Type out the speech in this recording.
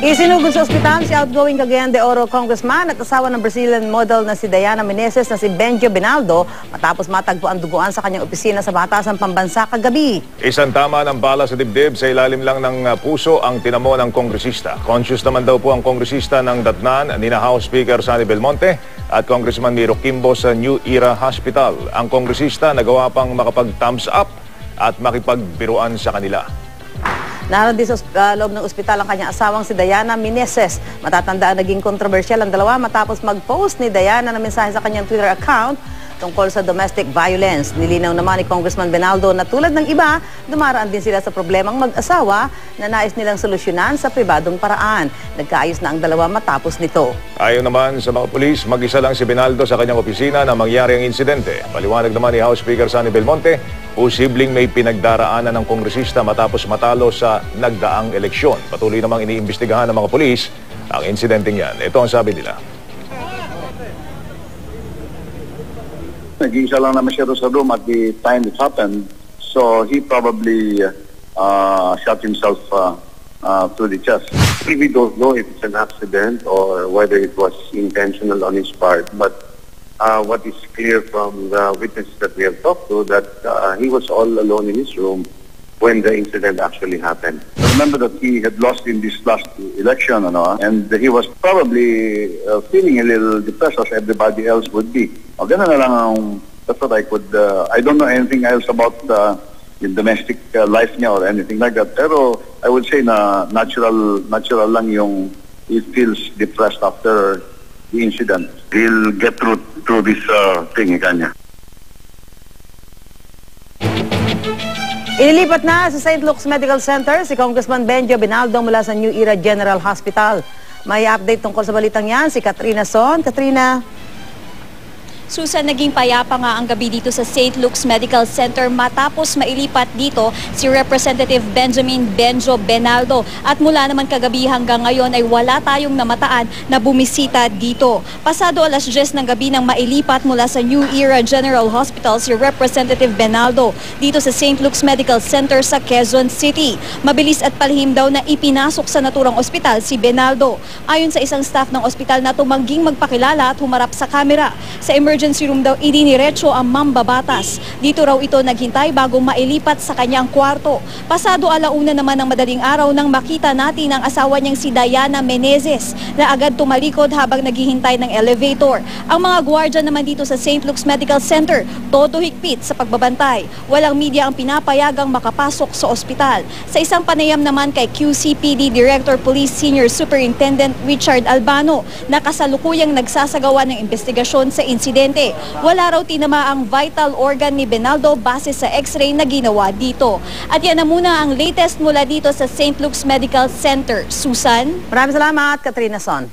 Isinugod sa ospital si outgoing Cagayan de Oro congressman at asawa ng Brazilian model na si Diana Meneses na si Benjo Benaldo matapos matagpo ang duguan sa kanyang opisina sa Batasan Pambansa kagabi. Isang tama ng bala sa dibdib sa ilalim lang ng puso ang tinamo ng kongresista. Conscious naman daw po ang kongresista ng datnan nina House Speaker Sonny Belmonte at Congressman Miro Quimbo sa New Era Hospital. Ang kongresista nagawa pang makapag-thumbs up at makipagbiruan sa kanila. Naroon din sa loob ng ospital ang kanyang asawang si Diana Meneses. Matatandaan naging kontrobersyal ang dalawa matapos mag-post ni Diana na mensahe sa kanyang Twitter account tungkol sa domestic violence. Nilinaw naman ni Congressman Benaldo na tulad ng iba, dumaraan din sila sa problemang mag-asawa na nais nilang solusyonan sa pribadong paraan. Nagkaayos na ang dalawa matapos nito. Ayon naman sa mga pulis, mag-isa lang si Benaldo sa kanyang opisina na mangyari ang insidente. Paliwanag naman ni House Speaker Sonny Belmonte, posibleng may pinagdaraanan ng kongresista matapos matalo sa nagdaang eleksyon. Patuloy namang iniimbestigahan ng mga pulis ang insidenteng yan. Ito ang sabi nila. Nag-iisa lang naman siya sa room at the time it happened. So he probably shot himself through the chest. We don't know if it's an accident or whether it was intentional on his part. But what is clear from the witnesses that we have talked to, that he was all alone in his room when the incident actually happened. Remember that he had lost in this last election, and he was probably feeling a little depressed as everybody else would be. Ganun na lang that's what I could, I don't know anything else about the domestic life niya or anything like that. Pero I would say na natural lang yung he feels depressed after the incident. He'll get through this thing, kanya. Inilipat na sa St. Luke's Medical Center si Congressman Benjo Benaldo mula sa New Era General Hospital. May update tungkol sa balitang yan si Katrina Son. Katrina. Susan, naging payapa nga ang gabi dito sa St. Luke's Medical Center matapos mailipat dito si Representative Benjamin Benjo Benaldo. At mula naman kagabi hanggang ngayon ay wala tayong namataan na bumisita dito. Pasado alas 10 ng gabi nang mailipat mula sa New Era General Hospital si Representative Benaldo dito sa St. Luke's Medical Center sa Quezon City. Mabilis at palihim daw na ipinasok sa naturang ospital si Benaldo. Ayon sa isang staff ng ospital na tumangging magpakilala at humarap sa kamera. Sa emergency room daw idiniretso ang mambabatas. Dito raw ito naghintay bago mailipat sa kanyang kwarto. Pasado alauna naman ng madaling araw nang makita natin ang asawa niyang si Diana Meneses na agad tumalikod habang naghihintay ng elevator. Ang mga gwardiya naman dito sa St. Luke's Medical Center, todo higpit sa pagbabantay. Walang media ang pinapayagang makapasok sa ospital. Sa isang panayam naman kay QCPD Director Police Senior Superintendent Richard Albano na kasalukuyang nagsasagawa ng investigasyon sa insidente. Wala raw tinama ang vital organ ni Benaldo base sa x-ray na ginawa dito. At yan na muna ang latest mula dito sa St. Luke's Medical Center. Susan? Maraming salamat, Katrina Son.